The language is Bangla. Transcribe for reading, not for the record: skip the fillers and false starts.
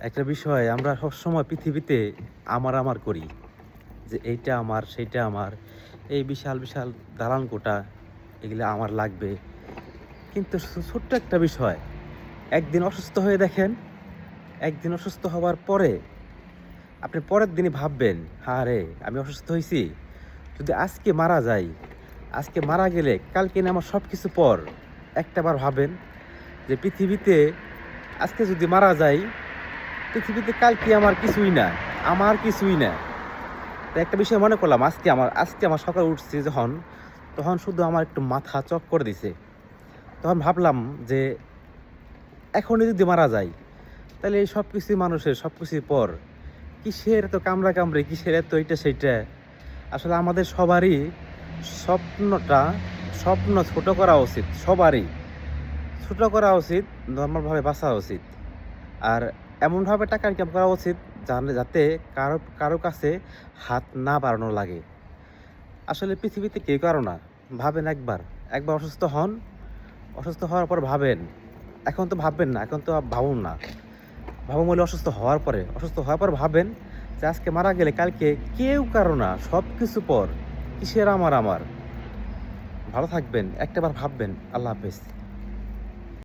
একটা বিষয় আমরা সবসময় পৃথিবীতে আমার করি, যে এইটা আমার সেইটা আমার, এই বিশাল বিশাল দালান কোঠা এগুলো আমার লাগবে। কিন্তু ছোট্ট একটা বিষয়, একদিন অসুস্থ হয়ে দেখেন, একদিন অসুস্থ হওয়ার পরে আপনি পরের দিনই ভাববেন, হ্যাঁ রে আমি অসুস্থ হয়েছি, যদি আজকে মারা যাই, আজকে মারা গেলে কালকে না আমার সব কিছু পর। একটাবার ভাবেন যে পৃথিবীতে আজকে যদি মারা যাই, পৃথিবীতে কালকে আমার কিছুই না, আমার কিছুই না। তো একটা বিষয় মনে করলাম, আজকে আমার সকালে উঠছি যখন, তখন শুধু আমার একটু মাথা চক্কর দিছে। তখন ভাবলাম যে এখনই যদি মারা যায়, তাহলে এই সব কিছুই মানুষের, সব কিছুই পর। কিসের এত কামড়া কামড়ি, কিসের এত এইটা সেইটা। আসলে আমাদের সবারই স্বপ্নটা, স্বপ্ন ছোট করা উচিত, সবারই ছোট করা উচিত, নর্মালভাবে বাঁচা উচিত। আর এমনভাবে টাকা ইনকাম করা উচিত যাতে কারো কারো কাছে হাত না বাড়ানো লাগে। আসলে পৃথিবীতে কেউ কারো না। ভাবেন একবার, একবার অসুস্থ হন, অসুস্থ হওয়ার পর ভাবেন। এখন তো ভাববেন না, এখন তো ভাবুন না। ভাবুন বলে অসুস্থ হওয়ার পর ভাবেন যে আজকে মারা গেলে কালকে কেউ কারো না, সব কিছু পর। কিসের আমার আমার। ভালো থাকবেন, একটাবার ভাববেন। আল্লাহ হাফেজ।